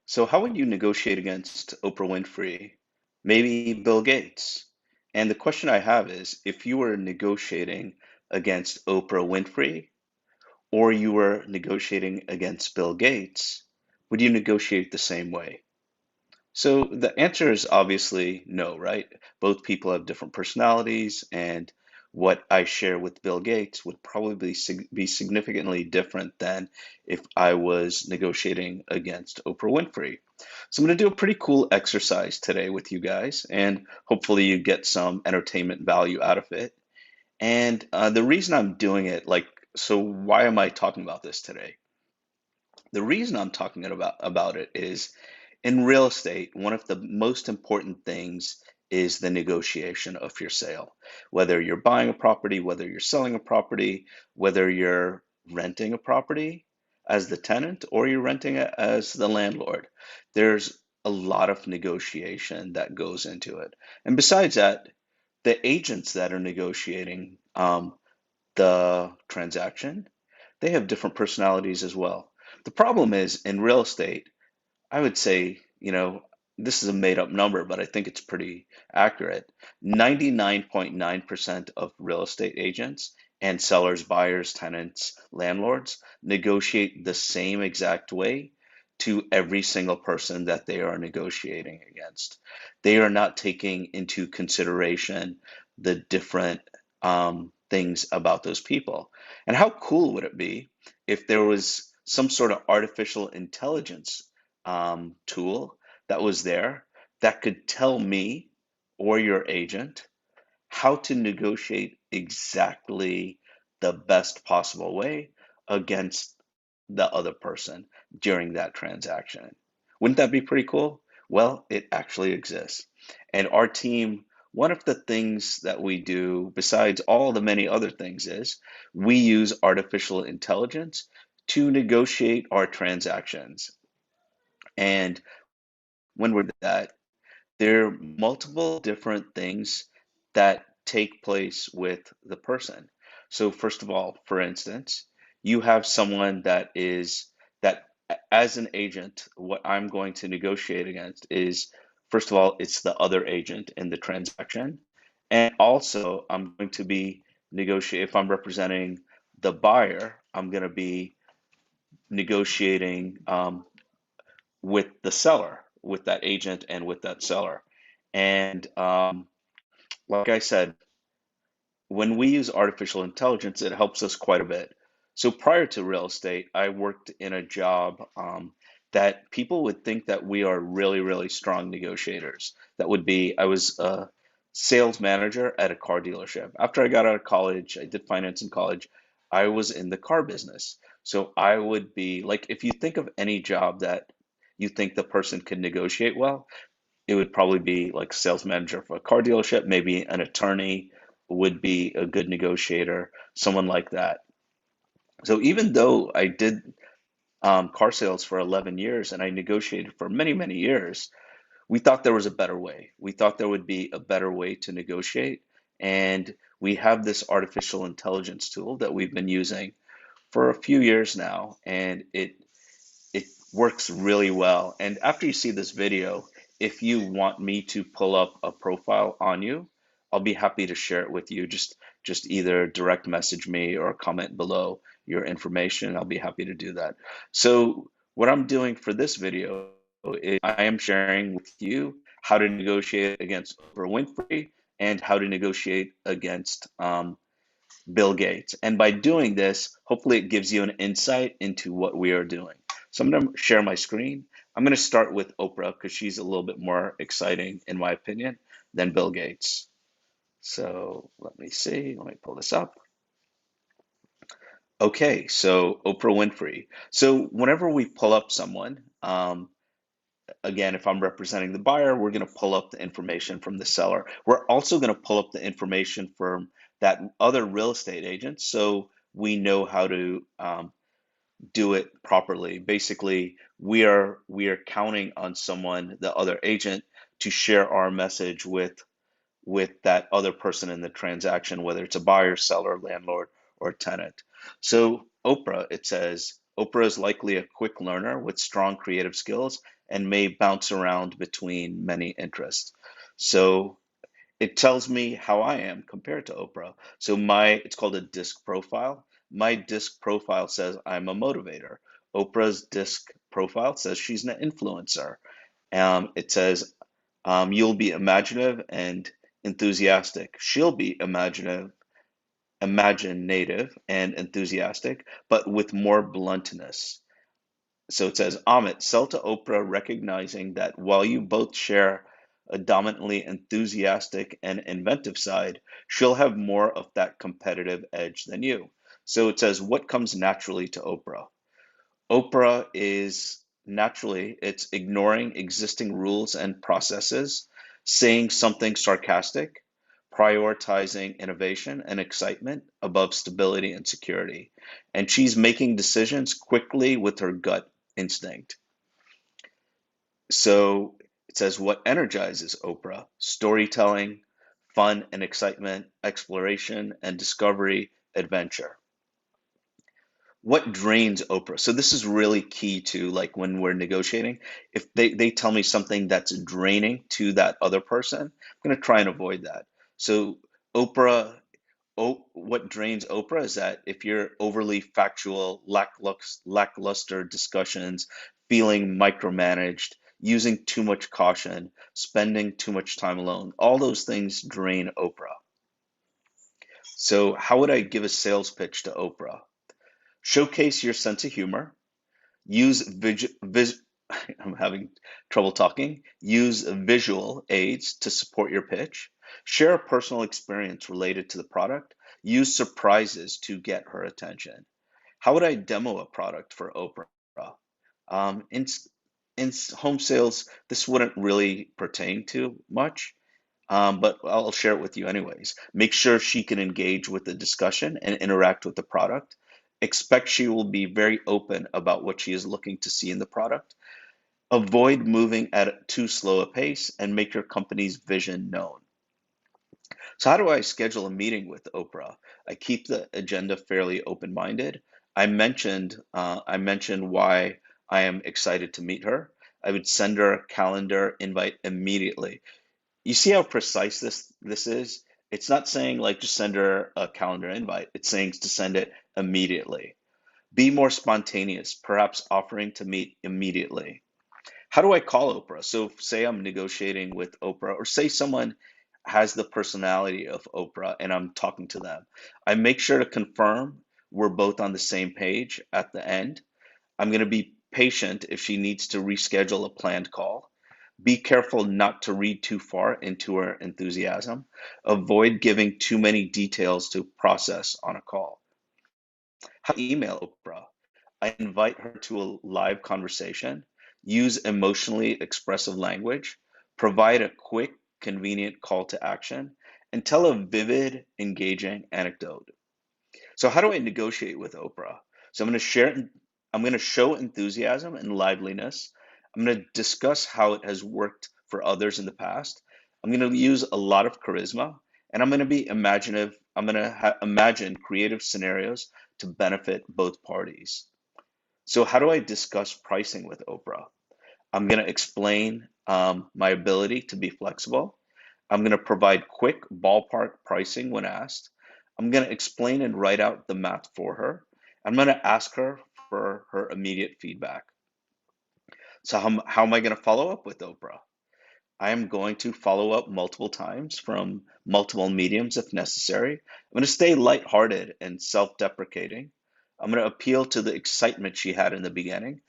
So, how would you negotiate against Oprah Winfrey? Maybe Bill Gates? And the question I have is if you were negotiating against Oprah Winfrey or you were negotiating against Bill Gates, would you negotiate the same way? So the answer is obviously no, right? Both people have different personalities, and what I share with Bill Gates would probably be significantly different than if I was negotiating against Oprah Winfrey. So I'm going to do a pretty cool exercise today with you guys, and hopefully you get some entertainment value out of it. And the reason I'm doing it, so why am I talking about this today? The reason I'm talking about it is in real estate, one of the most important things is the negotiation of your sale. Whether you're buying a property, whether you're selling a property, whether you're renting a property as the tenant or you're renting it as the landlord, there's a lot of negotiation that goes into it. And besides that, the agents that are negotiating the transaction, they have different personalities as well. The problem is in real estate, I would say, this is a made up number, but I think it's pretty accurate. 99.9% of real estate agents and sellers, buyers, tenants, landlords negotiate the same exact way to every single person that they are negotiating against. They are not taking into consideration the different things about those people. And how cool would it be if there was some sort of artificial intelligence tool that was there that could tell me or your agent how to negotiate exactly the best possible way against the other person during that transaction. Wouldn't that be pretty cool? Well, it actually exists. And our team, one of the things that we do, besides all the many other things, is we use artificial intelligence to negotiate our transactions. And when we're that, there are multiple different things that take place with the person. So first of all, for instance, you have someone that as an agent, what I'm going to negotiate against is, first of all, it's the other agent in the transaction. And also I'm going to be negotiate if I'm representing the buyer, I'm going to be negotiating with the seller, with that agent and with that seller. And like I said, when we use artificial intelligence, it helps us quite a bit. So prior to real estate, I worked in a job that people would think that we are really, really strong negotiators. That would be, I was a sales manager at a car dealership. After I got out of college, I did finance in college. I was in the car business. So I would be like, if you think of any job that you think the person can negotiate well, it would probably be like sales manager for a car dealership, maybe an attorney would be a good negotiator, someone like that. So even though I did car sales for 11 years and I negotiated for many, many years, we thought there was a better way. We thought there would be a better way to negotiate. And we have this artificial intelligence tool that we've been using for a few years now, and it works really well. And after you see this video, if you want me to pull up a profile on you, I'll be happy to share it with you. Just either direct message me or comment below your information. I'll be happy to do that. So what I'm doing for this video is I am sharing with you how to negotiate against Oprah Winfrey and how to negotiate against Bill Gates. And by doing this, hopefully it gives you an insight into what we are doing. So I'm going to share my screen. I'm going to start with Oprah because she's a little bit more exciting, in my opinion, than Bill Gates. So let me see. Let me pull this up. Okay, so Oprah Winfrey. So whenever we pull up someone, again, if I'm representing the buyer, we're going to pull up the information from the seller. We're also going to pull up the information from that other real estate agent so we know how to do it properly. Basically, we are counting on someone, the other agent, to share our message with that other person in the transaction, whether it's a buyer, seller, landlord, or tenant. So Oprah, it says, Oprah is likely a quick learner with strong creative skills and may bounce around between many interests. So it tells me how I am compared to Oprah. So it's called a disc profile. My disc profile says I'm a motivator. Oprah's disc profile says she's an influencer. It says you'll be imaginative and enthusiastic. She'll be imaginative and enthusiastic, but with more bluntness. So it says, Amit, sell to Oprah, recognizing that while you both share a dominantly enthusiastic and inventive side, she'll have more of that competitive edge than you. So it says, what comes naturally to Oprah? Oprah is naturally, it's ignoring existing rules and processes, saying something sarcastic, prioritizing innovation and excitement above stability and security. And she's making decisions quickly with her gut instinct. So it says what energizes Oprah: storytelling, fun and excitement, exploration and discovery, adventure. What drains Oprah? So this is really key to like when we're negotiating. If they tell me something that's draining to that other person, I'm going to try and avoid that. So Oprah, what drains Oprah is that if you're overly factual, lackluster discussions, feeling micromanaged, using too much caution, spending too much time alone, all those things drain Oprah. So how would I give a sales pitch to Oprah? Showcase your sense of humor. Use I'm having trouble talking. Use visual aids to support your pitch. Share a personal experience related to the product. Use surprises to get her attention. How would I demo a product for Oprah? Um, in, in home sales, this wouldn't really pertain to much, but I'll share it with you anyways. Make sure she can engage with the discussion and interact with the product. Expect she will be very open about what she is looking to see in the product. Avoid moving at too slow a pace and make your company's vision known. So, how do I schedule a meeting with Oprah? I keep the agenda fairly open-minded. I mentioned why I am excited to meet her. I would send her a calendar invite immediately. You see how precise this is? It's not saying like just send her a calendar invite. It's saying to send it immediately. Be more spontaneous, perhaps offering to meet immediately. How do I call Oprah? So say I'm negotiating with Oprah, or say someone has the personality of Oprah and I'm talking to them. I make sure to confirm we're both on the same page at the end. I'm going to be patient if she needs to reschedule a planned call. Be careful not to read too far into her enthusiasm. Avoid giving too many details to process on a call. How to email Oprah? I invite her to a live conversation. Use emotionally expressive language. Provide a quick, convenient call to action. And tell a vivid, engaging anecdote. So how do I negotiate with Oprah? So I'm going to show enthusiasm and liveliness. I'm going to discuss how it has worked for others in the past. I'm going to use a lot of charisma and I'm going to be imaginative. I'm going to imagine creative scenarios to benefit both parties. So how do I discuss pricing with Oprah? I'm going to explain my ability to be flexible. I'm going to provide quick ballpark pricing when asked. I'm going to explain and write out the math for her. I'm going to ask her for her immediate feedback. So, how am I going to follow up with Oprah? I am going to follow up multiple times from multiple mediums if necessary. I'm going to stay lighthearted and self deprecating. I'm going to appeal to the excitement she had in the beginning,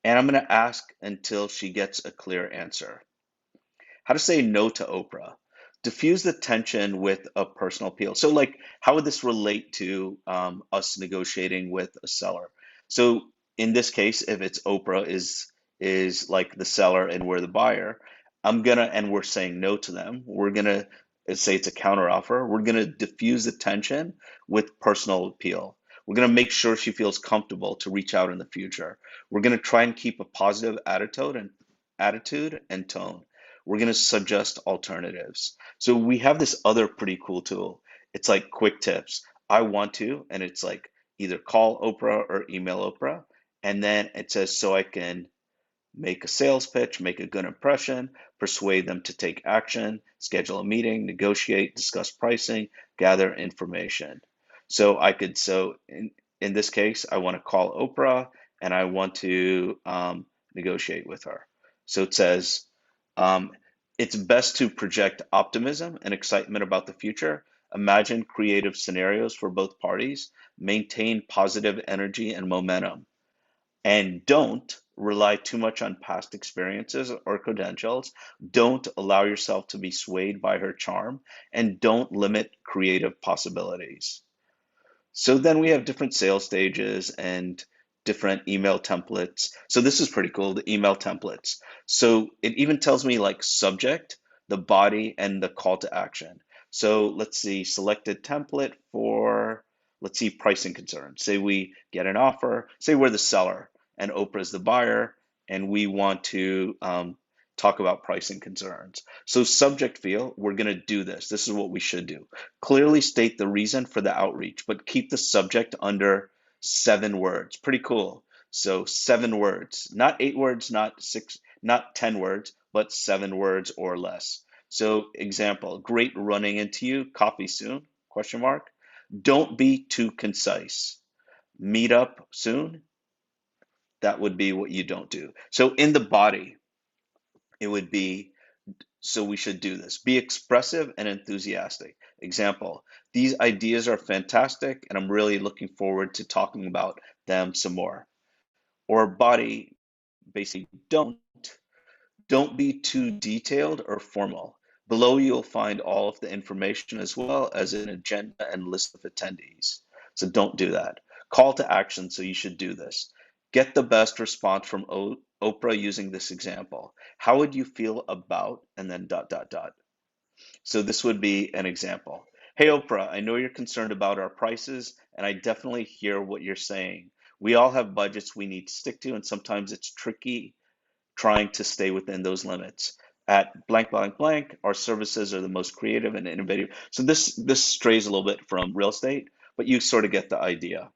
and I'm going to ask until she gets a clear answer. How to say no to Oprah. Diffuse the tension with a personal appeal. So, like, how would this relate to us negotiating with a seller? So, in this case, if it's Oprah is like the seller and we're the buyer, and we're saying no to them. We're gonna say it's a counter offer. We're gonna diffuse the tension with personal appeal. We're gonna make sure she feels comfortable to reach out in the future. We're gonna try and keep a positive attitude and tone. We're going to suggest alternatives. So we have this other pretty cool tool. It's like quick tips. I want to, and it's like either call Oprah or email Oprah. And then it says, so I can make a sales pitch, make a good impression, persuade them to take action, schedule a meeting, negotiate, discuss pricing, gather information. So I could, in this case, I want to call Oprah and I want to negotiate with her. So it says, um, it's best to project optimism and excitement about the future, imagine creative scenarios for both parties, maintain positive energy and momentum, and don't rely too much on past experiences or credentials. Don't allow yourself to be swayed by her charm, and don't limit creative possibilities. So then we have different sales stages and different email templates. So this is pretty cool, the email templates. So it even tells me like subject, the body, and the call to action. So let's see, selected template for, let's see, pricing concerns. Say we get an offer, say we're the seller and Oprah's the buyer, and we want to talk about pricing concerns. So subject field, we're going to do this. This is what we should do. Clearly state the reason for the outreach, but keep the subject under 7 words. Pretty cool. So 7 words, not 8 words, not 6, not 10 words, but 7 words or less. So example, great running into you, coffee soon, question mark. Don't be too concise. Meet up soon. That would be what you don't do. So in the body, it would be, so we should do this. Be expressive and enthusiastic. Example, these ideas are fantastic and I'm really looking forward to talking about them some more. Or body, basically, don't be too detailed or formal. Below you'll find all of the information as well as an agenda and list of attendees. So don't do that. Call to action, so you should do this. Get the best response from Oprah using this example. How would you feel about, and then dot, dot, dot. So this would be an example. Hey, Oprah, I know you're concerned about our prices, and I definitely hear what you're saying. We all have budgets we need to stick to, and sometimes it's tricky trying to stay within those limits. At blank, blank, blank, our services are the most creative and innovative. So this strays a little bit from real estate, but you sort of get the idea.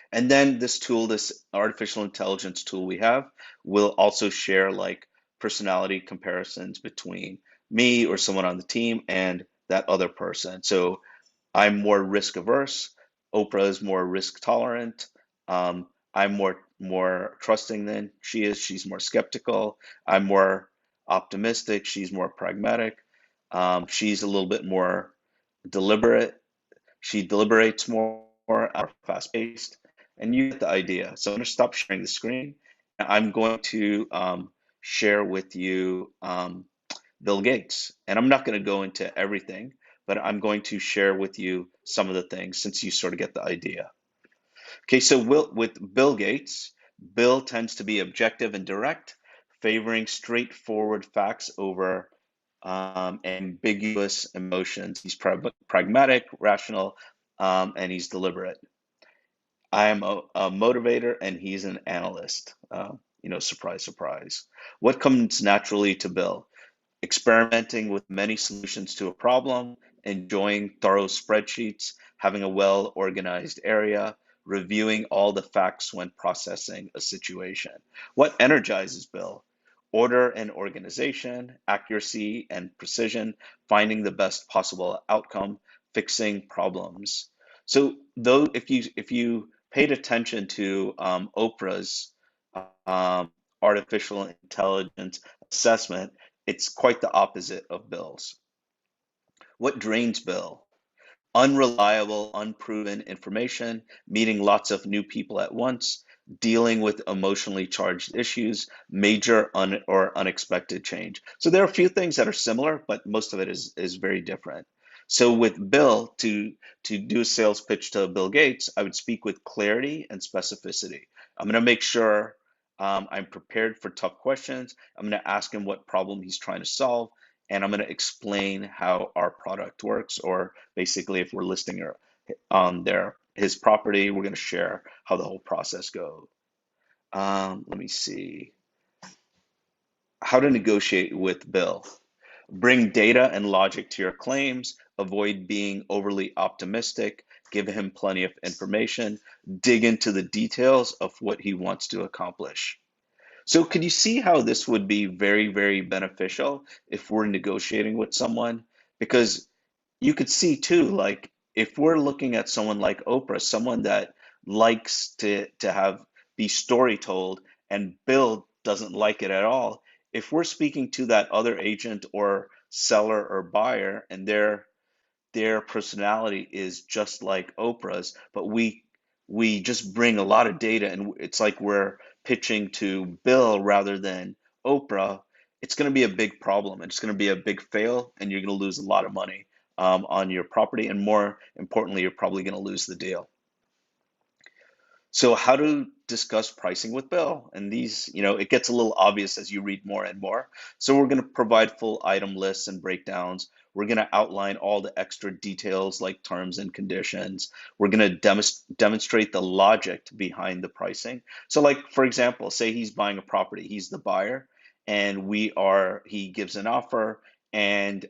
And then this tool, this artificial intelligence tool we have, will also share like personality comparisons between me or someone on the team and that other person. So I'm more risk averse. Oprah is more risk tolerant. I'm more trusting than she is. She's more skeptical. I'm more optimistic. She's more pragmatic. She's a little bit more deliberate. She deliberates more, fast paced, and you get the idea. So I'm going to stop sharing the screen. I'm going to share with you Bill Gates. And I'm not going to go into everything, but I'm going to share with you some of the things since you sort of get the idea. Okay, so with Bill Gates, Bill tends to be objective and direct, favoring straightforward facts over ambiguous emotions. He's pragmatic, rational, and he's deliberate. I am a motivator, and he's an analyst. Surprise, surprise. What comes naturally to Bill? Experimenting with many solutions to a problem, enjoying thorough spreadsheets, having a well organized area, reviewing all the facts when processing a situation. What energizes Bill? Order and organization, accuracy and precision, finding the best possible outcome, fixing problems. So, though, if you paid attention to Oprah's artificial intelligence assessment, it's quite the opposite of Bill's. What drains Bill? Unreliable, unproven information, meeting lots of new people at once, dealing with emotionally charged issues, major or unexpected change. So there are a few things that are similar, but most of it is very different. So with Bill, to do a sales pitch to Bill Gates, I would speak with clarity and specificity. I'm going to make sure I'm prepared for tough questions. I'm going to ask him what problem he's trying to solve, and I'm going to explain how our product works, or basically, if we're listing on his property, we're going to share how the whole process goes. Let me see. How to negotiate with Bill. Bring data and logic to your claims. Avoid being overly optimistic. give him plenty of information, dig into the details of what he wants to accomplish. So, could you see how this would be very, very beneficial if we're negotiating with someone? Because you could see too, like if we're looking at someone like Oprah, someone that likes to have be story told, and Bill doesn't like it at all. If we're speaking to that other agent or seller or buyer, and their personality is just like Oprah's, but we just bring a lot of data, and it's like we're pitching to Bill rather than Oprah. It's going to be a big problem. It's going to be a big fail, and you're going to lose a lot of money on your property, and more importantly, you're probably going to lose the deal. So how to discuss pricing with Bill? And these, it gets a little obvious as you read more and more. So we're going to provide full item lists and breakdowns. We're going to outline all the extra details like terms and conditions. We're going to demonstrate the logic behind the pricing. So like, for example, say he's buying a property, he's the buyer, and he gives an offer, and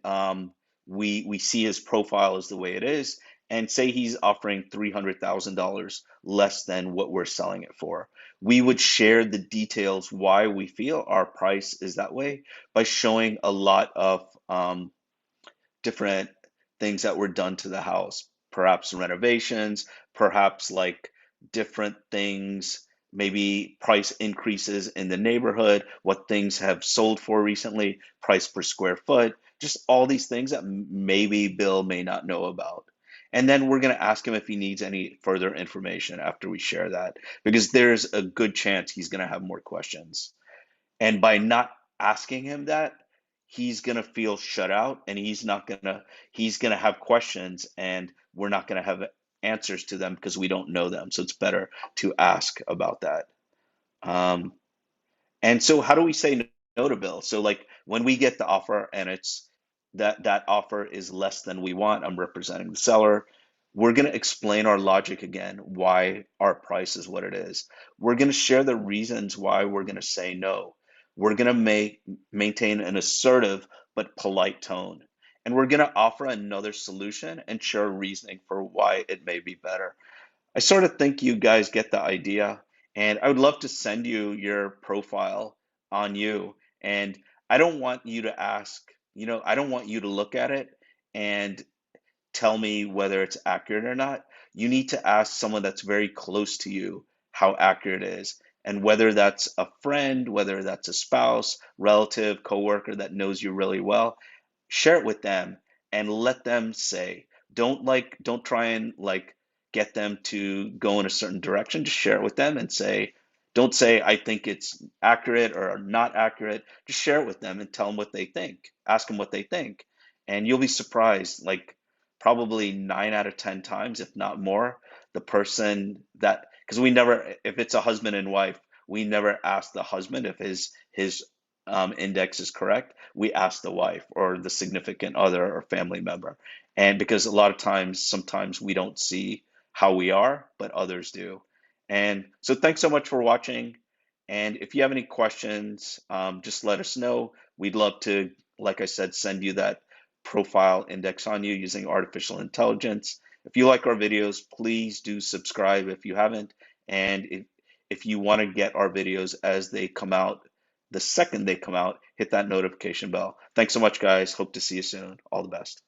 we see his profile is the way it is, and say he's offering $300,000 less than what we're selling it for. We would share the details why we feel our price is that way by showing a lot of different things that were done to the house, perhaps renovations, perhaps like different things, maybe price increases in the neighborhood, what things have sold for recently, price per square foot, just all these things that maybe Bill may not know about. And then we're going to ask him if he needs any further information after we share that, because there's a good chance he's going to have more questions. And by not asking him that, he's gonna feel shut out, and he's gonna have questions, and we're not gonna have answers to them because we don't know them. So it's better to ask about that. Um, and so how do we say no to Bill? So like when we get the offer and it's that offer is less than we want, I'm representing the seller. We're going to explain our logic again, why our price is what it is. We're going to share the reasons why we're going to say no. We're going to maintain an assertive but polite tone. And we're going to offer another solution and share reasoning for why it may be better. I sort of think you guys get the idea, and I would love to send you your profile on you. And I don't want you to I don't want you to look at it and tell me whether it's accurate or not. You need to ask someone that's very close to you how accurate it is. And whether that's a friend, whether that's a spouse, relative, coworker that knows you really well, share it with them and let them say. Don't try and like get them to go in a certain direction. Just share it with them and say, don't say I think it's accurate or not accurate. Just share it with them and tell them what they think. Ask them what they think. And you'll be surprised, like probably 9 out of 10 times, if not more, the person that, because we never, if it's a husband and wife, we never ask the husband if his index is correct. We ask the wife or the significant other or family member. And because a lot of times, sometimes we don't see how we are, but others do. And so thanks so much for watching. And if you have any questions, just let us know. We'd love to, like I said, send you that profile index on you using artificial intelligence. If you like our videos, please do subscribe if you haven't. And if you want to get our videos as they come out, the second they come out, hit that notification bell. Thanks so much, guys. Hope to see you soon. All the best.